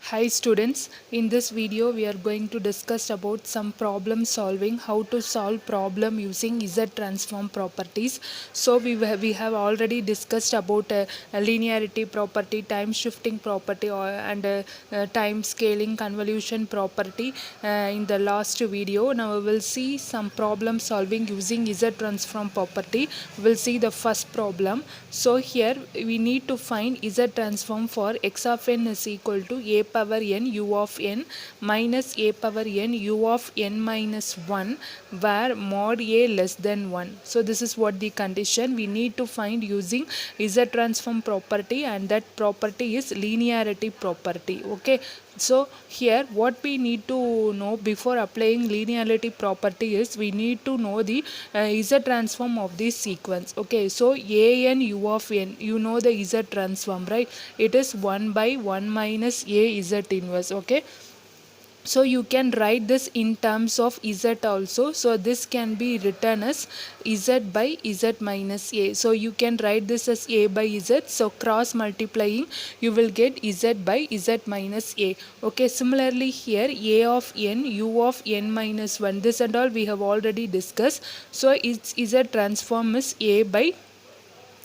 Hi students, in this video we are going to discuss about some problem solving, how to solve problem using Z transform properties. So we have already discussed about a linearity property, time shifting property and time scaling convolution property in the last video. Now we will see some problem solving using Z transform property. We will see the first problem. So here we need to find Z transform for x of n is equal to a power n u of n minus a power n u of n minus 1 where mod a less than 1. So this is what the condition we need to find using Z transform property, and that property is linearity property. Okay, so here what we need to know before applying linearity property is we need to know the Z transform of this sequence. Okay, so a n u of n, you know the Z transform, right? It is 1 by 1 minus a Z inverse. Okay, so you can write this in terms of Z also. So this can be written as Z by Z minus A. So you can write this as A by Z. So cross multiplying you will get Z by Z minus A. Okay, similarly here A of n u of n minus 1, this and all we have already discussed. So its Z transform is A by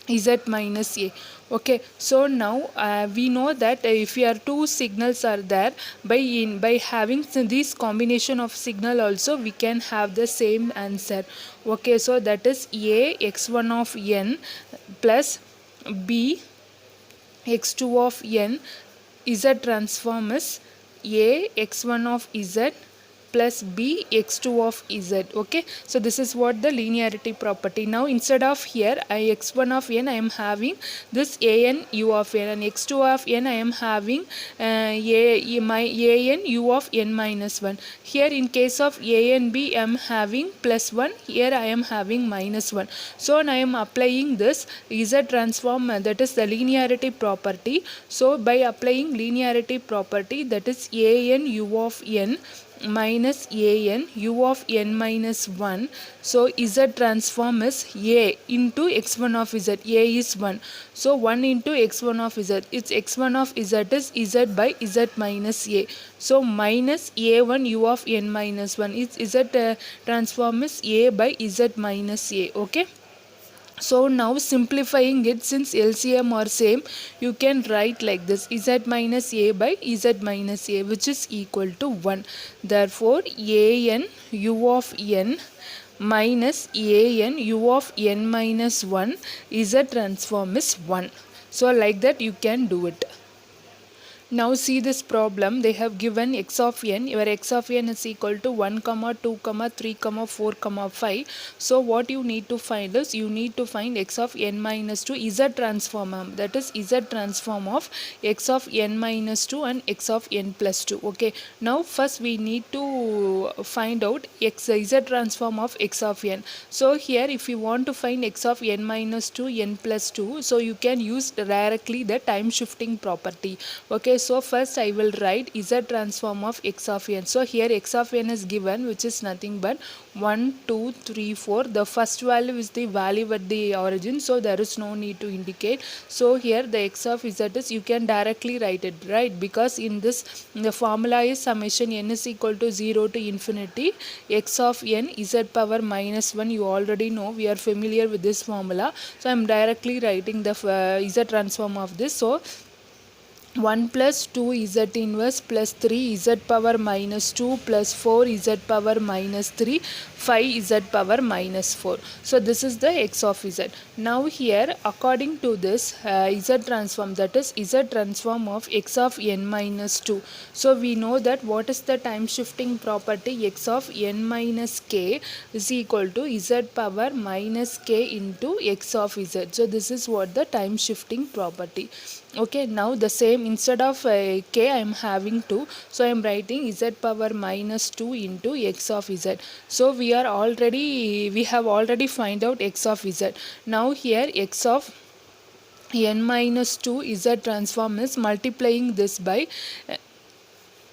Z minus A. Okay, so now we know that if your two signals are there, by having this combination of signal also we can have the same answer. Okay, so that is A x1 of n plus B x2 of n. Z transform is A x1 of z plus b x2 of z. Okay, so this is what the linearity property. Now instead of here x1 of n I am having this an u of n, and x2 of n I am having my an u of n minus 1. Here in case of a and b I am having plus 1, here I am having minus 1. So now I am applying this Z transform, that is the linearity property. So by applying linearity property, that is a n u of n minus a n u of n minus 1. So Z transform is a into x1 of z. A is 1. So 1 into x1 of z. Its x1 of z is z by z minus a. So minus a1 u of n minus 1. Its Z transform is a by z minus a. Okay. So now simplifying it, since LCM are same, you can write like this: Z minus A by Z minus A, which is equal to 1. Therefore an u of n minus an u of n minus 1, Z transform is 1. So like that you can do it. Now see this problem. They have given x of n, where x of n is equal to 1 comma 2 comma 3 comma 4 comma 5. So what you need to find is you need to find x of n minus 2 Z transform, that is Z transform of x of n minus 2 and x of n plus 2. Okay, now first we need to find out Z transform of x of n. So here if you want to find x of n minus 2 n plus 2, so you can use directly the time shifting property. Okay, so first I will write Z transform of x of n. So here x of n is given, which is nothing but 1, 2, 3, 4. The first value is the value at the origin, so there is no need to indicate. So here the x of z is, you can directly write it, right? Because in this the formula is summation n is equal to 0 to infinity x of n z power minus 1. You already know, we are familiar with this formula. So I am directly writing the Z transform of this. So 1 plus 2 Z inverse plus 3 Z power minus 2 plus 4 Z power minus 3, 5 Z power minus 4. So this is the x of z. Now here according to this Z transform, that is Z transform of x of n minus 2. So we know that what is the time shifting property? X of n minus k is equal to Z power minus k into x of z. So this is what the time shifting property. Okay, now the same, instead of k I am having 2, so I am writing Z power minus 2 into x of z. So we have already find out x of z. Now here x of n minus 2 Z transform is multiplying this by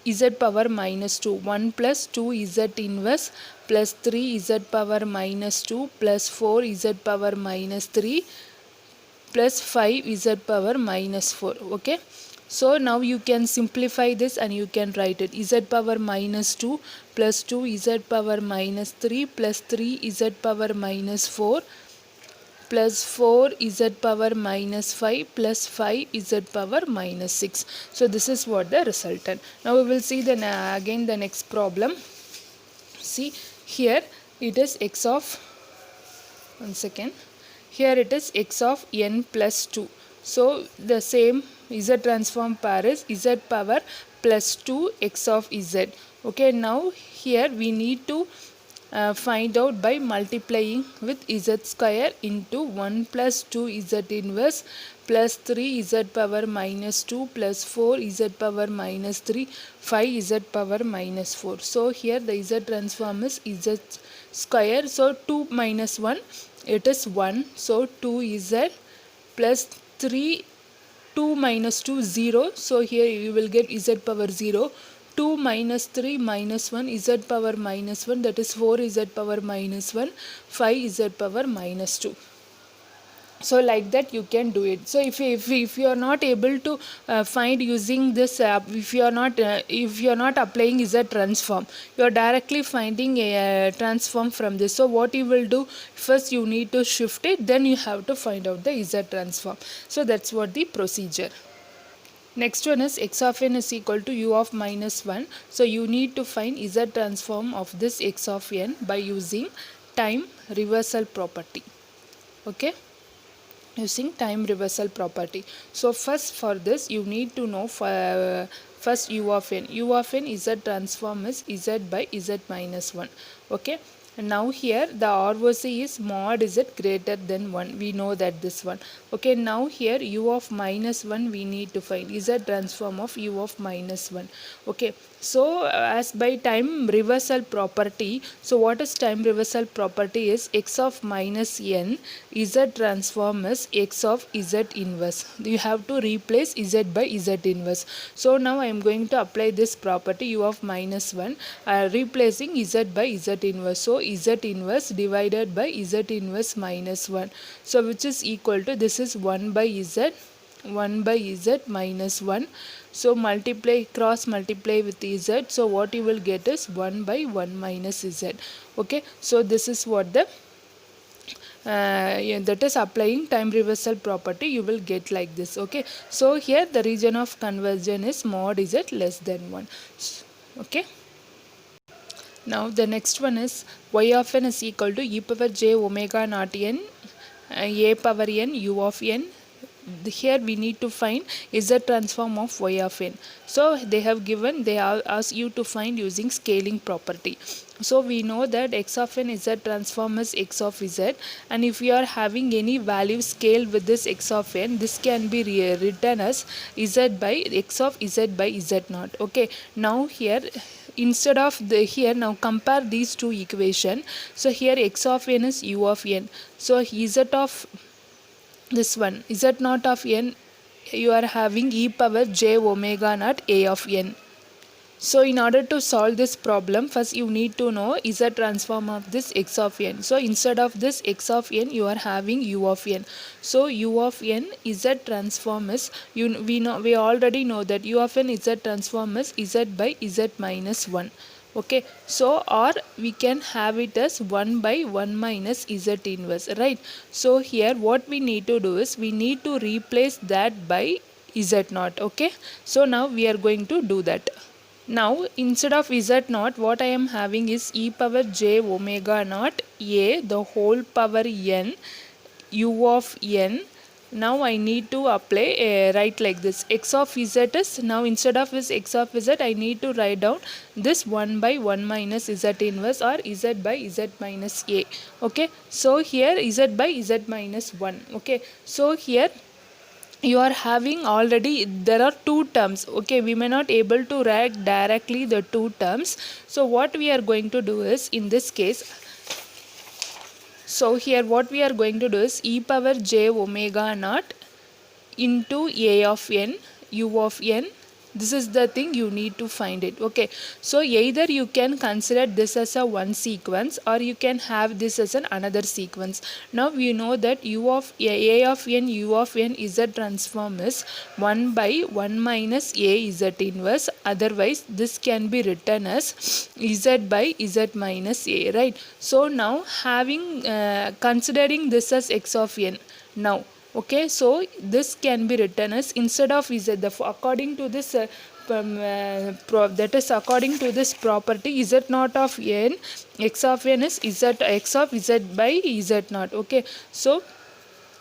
Z power minus 2. 1 plus 2 Z inverse plus 3 Z power minus 2 plus 4 Z power minus 3 plus 5 Z power minus 4. Okay, So now you can simplify this and you can write it z power minus 2 plus 2 z power minus 3 plus 3 z power minus 4 plus 4 z power minus 5 plus 5 z power minus 6. So this is what the resultant. Now we will see then again the next problem. See here it is x of, one second, here it is x of n plus 2. So the same z transform pair is z power plus 2 x of z. Okay, now here we need to find out by multiplying with z square into 1 plus 2 z inverse plus 3 z power minus 2 plus 4 z power minus 3 5 z power minus 4. So here the z transform is z square. So 2 minus 1 it is 1. So 2 z plus 3, 2 minus 2 0. So here you will get z power 0. 2 minus 3 minus 1 z power minus 1, that is 4 z power minus 1 5 z power minus 2. So like that you can do it. So if you are not able to find using this if you are not applying z transform, you are directly finding a transform from this. So what you will do, first you need to shift it, then you have to find out the z transform. So that's what the procedure. Next one is x of n is equal to u of minus 1. So you need to find z transform of this x of n by using time reversal property. Okay, using time reversal property. So first for this you need to know first u of n. U of n z transform is z by z minus 1. Okay, and now here the ROC is mod z greater than 1. We know that this one. Okay, now here u of minus 1 we need to find z transform of u of minus 1. Okay, so as by time reversal property, so what is time reversal property is x of minus n z transform is x of z inverse. You have to replace z by z inverse. So now I am going to apply this property u of minus 1 replacing z by z inverse. So z inverse divided by z inverse minus 1. So which is equal to, this is 1 by z minus 1. So multiply, cross multiply with z. So what you will get is 1 by 1 minus z. Okay, so this is what the that is applying time reversal property, you will get like this. Okay, so here the region of conversion is mod z less than 1. Okay, now the next one is y of n is equal to e power j omega naught n a power n u of n. Here we need to find z transform of y of n. So they have given, they ask you to find using scaling property. So we know that x of n z transform is x of z, and if you are having any value scale with this x of n, this can be written as z by x of z by z naught. Okay, now here instead of the here, now compare these two equation. So here x of n is u of n. So z of this one z naught of n, you are having e power j omega naught a of n. So in order to solve this problem, first you need to know z transform of this x of n. So instead of this x of n, you are having u of n. So u of n z transform is, we already know that u of n z transform is z by z minus 1. Okay, so or we can have it as 1 by 1 minus z inverse, right? So here what we need to do is we need to replace that by z naught. Okay, so now we are going to do that. Now instead of z naught, what I am having is e power j omega naught a the whole power n u of n. Now I need to apply write like this. X of z is, now instead of this x of z, I need to write down this 1 by 1 minus z inverse or z by z minus a. Okay, so here z by z minus 1. Okay, so here you are having already, there are two terms. Okay, we may not able to write directly the two terms. So what we are going to do is, in this case, so here what we are going to do is e power j omega naught into a of n u of n. This is the thing you need to find it. Okay, so either you can consider this as a one sequence, or you can have this as an another sequence. Now you know that u of a of n u of n z transform is 1 by 1 minus a z inverse. Otherwise this can be written as z by z minus a, right? So now having considering this as x of n now. Okay, so this can be written as, instead of z, according to this that is according to this property, z naught of n, x of n is z, x of z by z naught. Okay, so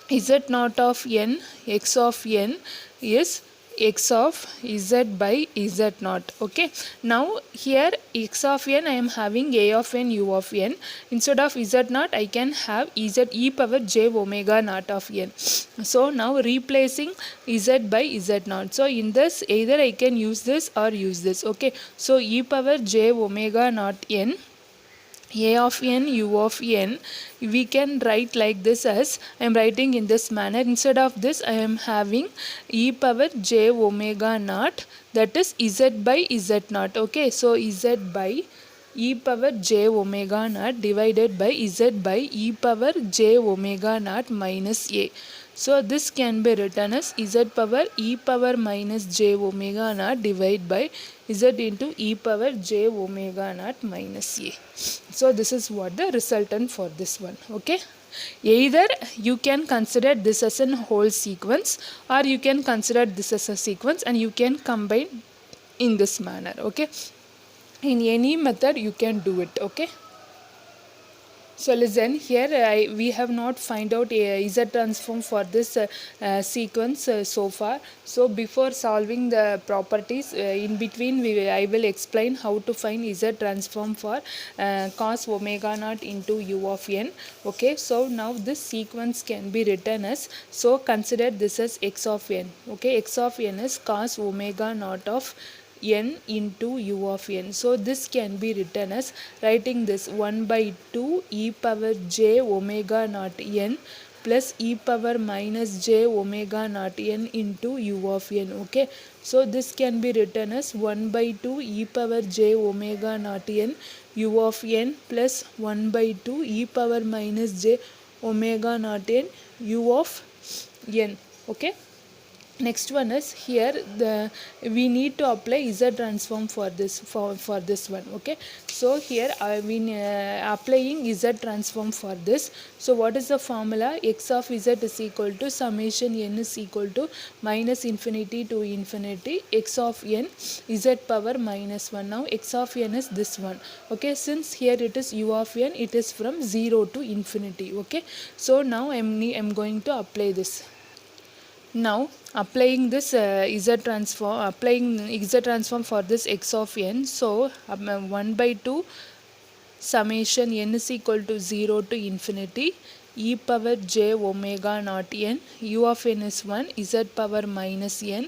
z naught of n, x of n is x of z by z naught. Okay, now here x of n I am having a of n u of n. Instead of z naught I can have z e power j omega naught of n. So now replacing z by z naught, so in this either I can use this or use this. Okay, so e power j omega naught n, a of n u of n, we can write like this as, I am writing in this manner. Instead of this I am having e power j omega naught, that is z by z naught. Okay, so z by e power j omega naught divided by z by e power j omega naught minus a. So this can be written as z power e power minus j omega naught divided by z into e power j omega naught minus a. So this is what the resultant for this one. Okay, either you can consider this as a whole sequence, or you can consider this as a sequence and you can combine in this manner. Okay, in any method you can do it. Okay, so listen here, we have not find out a z transform for this sequence so far. So before solving the properties, in between I will explain how to find z transform for cos omega naught into u of n. Okay, so now this sequence can be written as, so consider this as x of n. Okay, x of n is cos omega naught of n into u of n. So this can be written as, writing this 1 by 2 e power j omega naught n plus e power minus j omega naught n into u of n. Okay, so this can be written as 1 by 2 e power j omega naught n u of n plus 1 by 2 e power minus j omega naught n u of n. Okay, next one is here we need to apply z transform for this for this one. Okay, so here I have been applying z transform for this. So what is the formula? X of z is equal to summation n is equal to minus infinity to infinity x of n z power minus 1. Now x of n is this one. Okay, since here it is u of n, it is from 0 to infinity. Okay, so now I'm going to apply this. Now applying this z transform for this x of n. So 1 by 2 summation n is equal to 0 to infinity e power j omega naught n, u of n is 1, z power minus n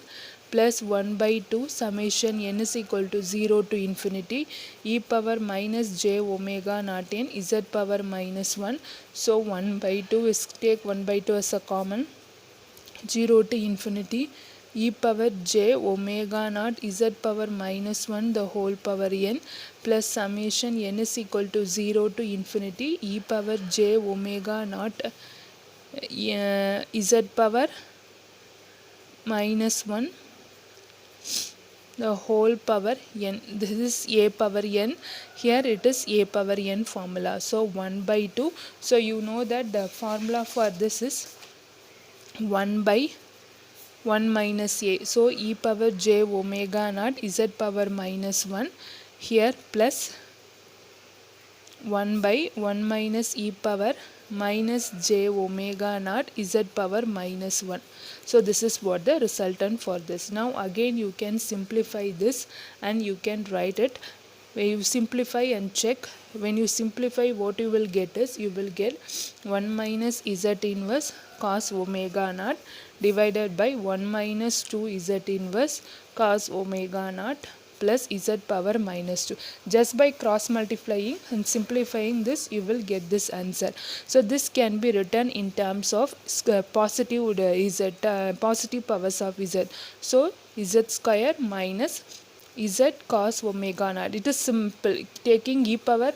plus 1 by 2 summation n is equal to 0 to infinity e power minus j omega naught n, z power minus 1. So 1 by 2 is, take 1 by 2 as a common, 0 to infinity e power j omega naught z power minus 1 the whole power n plus summation n is equal to 0 to infinity e power j omega naught z power minus 1 the whole power n. This is a power n, here it is a power n formula. So 1 by 2. So you know that the formula for this is 1 by 1 minus a. So e power j omega naught z power minus 1 here plus 1 by 1 minus e power minus j omega naught z power minus 1. So this is what the resultant for this. Now again you can simplify this and you can write it. When you simplify and check, when you simplify, what you will get is, you will get 1 minus z inverse cos omega naught divided by 1 minus 2 z inverse cos omega naught plus z power minus 2. Just by cross multiplying and simplifying this, you will get this answer. So this can be written in terms of positive z, positive powers of z. So z square minus z cos omega naught. It is simple, taking e power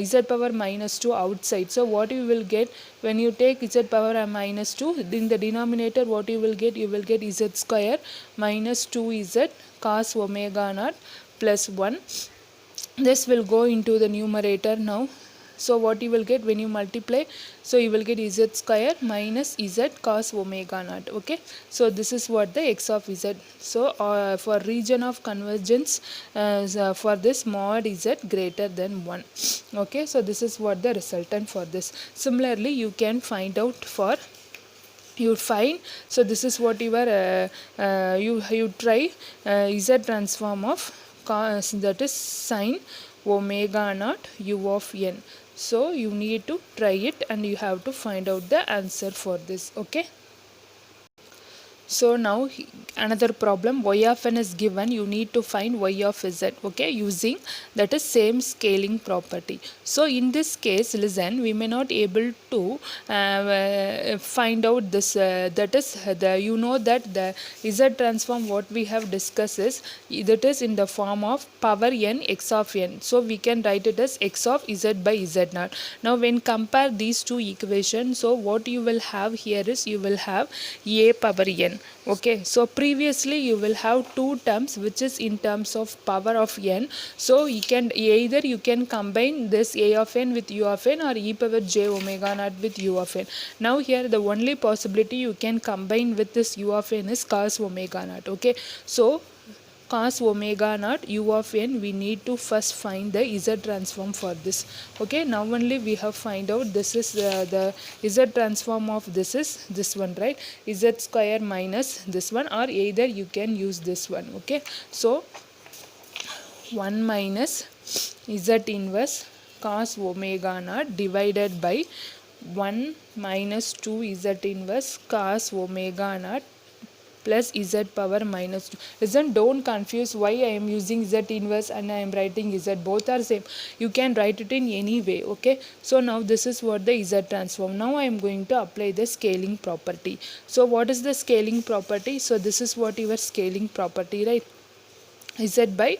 z power minus 2 outside. So what you will get when you take z power minus 2 in the denominator, what you will get? You will get z square minus 2z cos omega naught plus 1. This will go into the numerator now. So what you will get when you multiply? So you will get z square minus z cos omega naught. Okay, so this is what the x of z. So for region of convergence, for this mod z greater than 1. Okay, so this is what the resultant for this. Similarly, you can find out for you find. So this is what you are you try z transform of cos, that is sine omega naught u of n. So you need to try it and you have to find out the answer for this. Okay, so now another problem, y of n is given, you need to find y of z. Okay, using that is same scaling property. So in this case, listen, we may not able to find out this that is the, you know that the z transform what we have discussed is that is in the form of power n x of n. So we can write it as x of z by z naught. Now when compare these two equations, so what you will have here is you will have a power n. Okay, so previously you will have two terms which is in terms of power of n. So you can either you can combine this a of n with u of n or e power j omega naught with u of n. Now here the only possibility you can combine with this u of n is cos omega naught. Okay, so cos omega naught u of n, we need to first find the z transform for this. Okay, now only we have find out this is the z transform of this is this one, right? Z square minus this one, or either you can use this one. Okay, so 1 minus z inverse cos omega naught divided by 1 minus 2 z inverse cos omega naught plus z power minus 2. Listen, don't confuse why I am using z inverse and I am writing z. Both are same. You can write it in any way. Okay, so now this is what the z transform. Now I am going to apply the scaling property. So what is the scaling property? So this is what your scaling property, right? Z by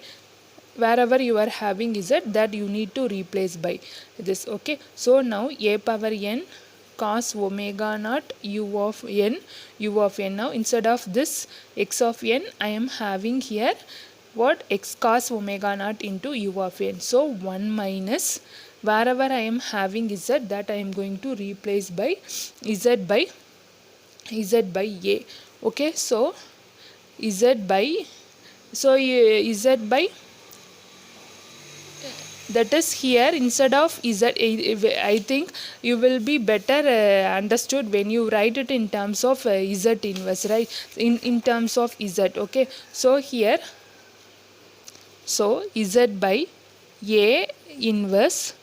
wherever you are having z, that you need to replace by this. Okay, so now a power n cos omega naught u of n, u of n. Now instead of this x of n, I am having here what? X cos omega naught into u of n. So 1 minus wherever I am having z, that I am going to replace by z by a. Okay, so z by, so z by, that is here instead of z, I think you will be better understood when you write it in terms of z inverse, right? In terms of z. Okay, so here, so z by a inverse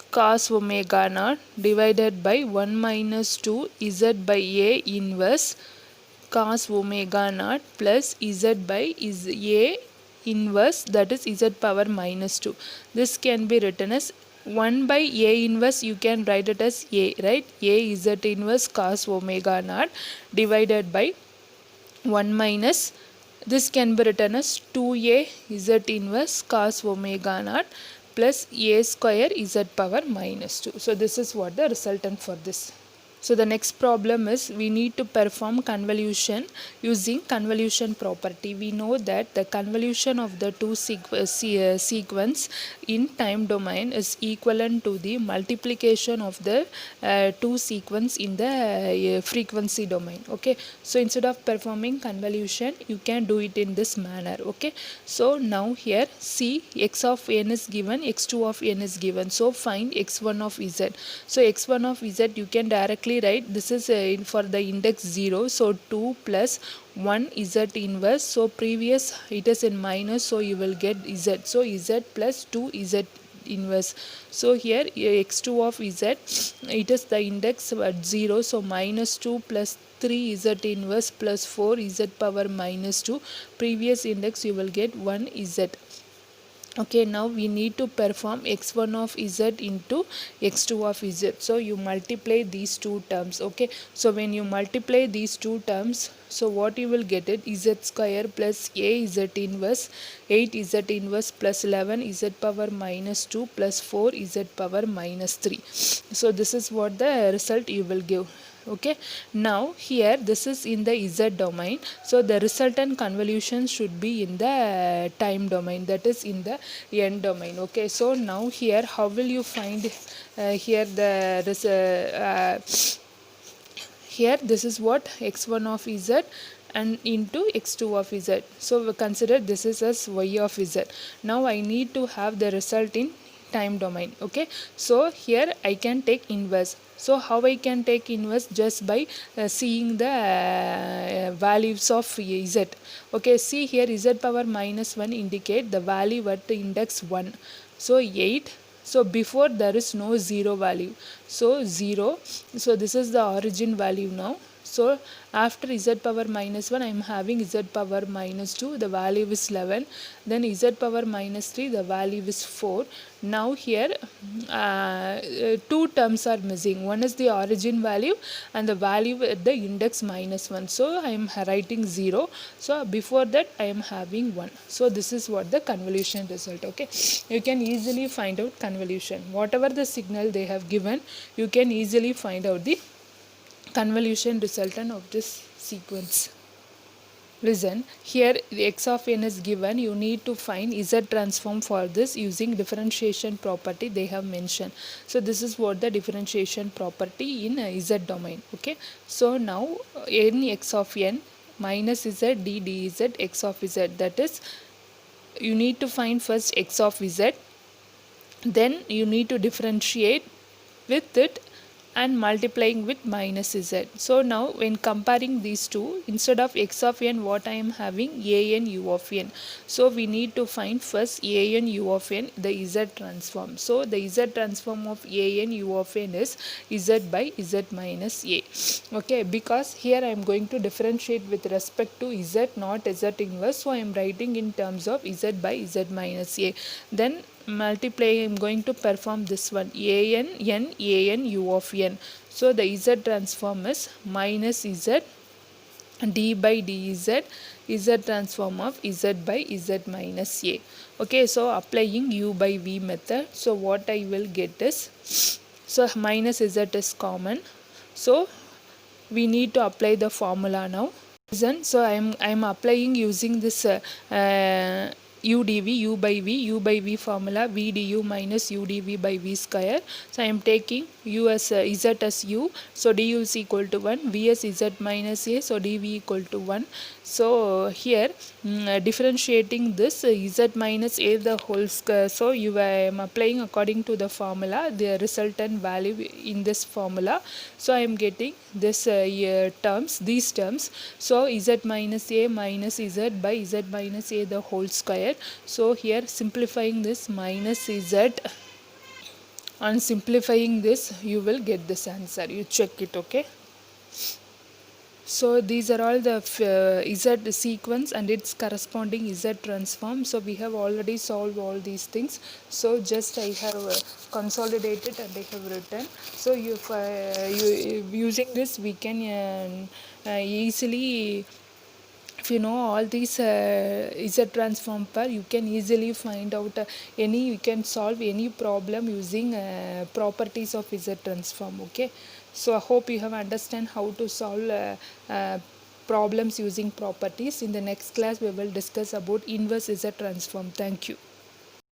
cos omega naught divided by 1 minus 2 z by a inverse cos omega naught plus z by is a inverse, that is z power minus 2. This can be written as 1 by a inverse, you can write it as a, right? A z inverse cos omega naught divided by 1 minus, this can be written as 2a z inverse cos omega naught plus a square z power minus 2. So this is what the resultant for this. So the next problem is we need to perform convolution using convolution property. We know that the convolution of the two sequence in time domain is equivalent to the multiplication of the two sequence in the frequency domain. Okay, so instead of performing convolution, you can do it in this manner. Okay, so now here see x of n is given, x2 of n is given. So find x1 of z. So x1 of z you can directly write, this is for the index 0, so 2 plus 1 z inverse, so previous it is in minus, so you will get z, so z plus 2 z inverse. So here x2 of z, it is the index at 0, so minus 2 plus 3 z inverse plus 4 z power minus 2, previous index you will get 1 z. Okay, now we need to perform x1 of z into x2 of z. So you multiply these two terms. Okay, so when you multiply these two terms, so what you will get it, z square plus a z inverse 8 z inverse plus 11 z power minus 2 plus 4 z power minus 3. So this is what the result you will give. Okay, now here this is in the z domain, so the resultant convolution should be in the time domain, that is in the n domain. Okay, so now here how will you find here the here this is what x1 of z and into x2 of z. So we consider this is as y of z. Now I need to have the result in time domain. Okay, so here I can take inverse. So how I can take inverse, just by seeing the values of z. Okay, see here z power minus 1 indicate the value at the index 1. So 8, so before there is no 0 value, so 0, so this is the origin value now. So after z power minus 1 I am having z power minus 2, the value is 11, then z power minus 3, the value is 4. Now here two terms are missing, one is the origin value and the value at the index minus 1. So I am writing 0, so before that I am having 1. So this is what the convolution result. Okay, you can easily find out convolution, whatever the signal they have given, you can easily find out the convolution resultant of this sequence. Listen, here the x of n is given, you need to find z transform for this using differentiation property they have mentioned. So this is what the differentiation property in z domain. Okay, so now n x of n minus z d dz x of z, that is you need to find first x of z, then you need to differentiate with it and multiplying with minus z. So now when comparing these two, instead of x of n what I am having, a n u of n. So we need to find first a n u of n, the z transform. So the z transform of a n u of n is z by z minus a. Okay, because here I am going to differentiate with respect to z, not z inverse, so I am writing in terms of z by z minus a. Then multiply, I am going to perform this one, a n u of n. So the z transform is minus z d by dz, z transform of z by z minus a. Okay, so applying u by v method, so what I will get is, so minus z is common, so we need to apply the formula now. Listen, so I am applying using this u dv, u by v formula, v du minus u dv by v square. So I am taking u as z as u, so du is equal to 1, v as z minus a, so dv equal to 1. So here differentiating this z minus a the whole square, so you am applying according to the formula the resultant value in this formula. So I am getting this terms, these terms, so z minus a minus z by z minus a the whole square. So here simplifying this minus z, and simplifying this you will get this answer, you check it. Okay, so these are all the z sequence and its corresponding z transform. So we have already solved all these things, so just I have consolidated and I have written. So if using this we can easily, if you know all these z transform per, you can easily find out any, you can solve any problem using properties of z transform. Okay, so I hope you have understand how to solve problems using properties. In the next class we will discuss about inverse z transform. Thank you.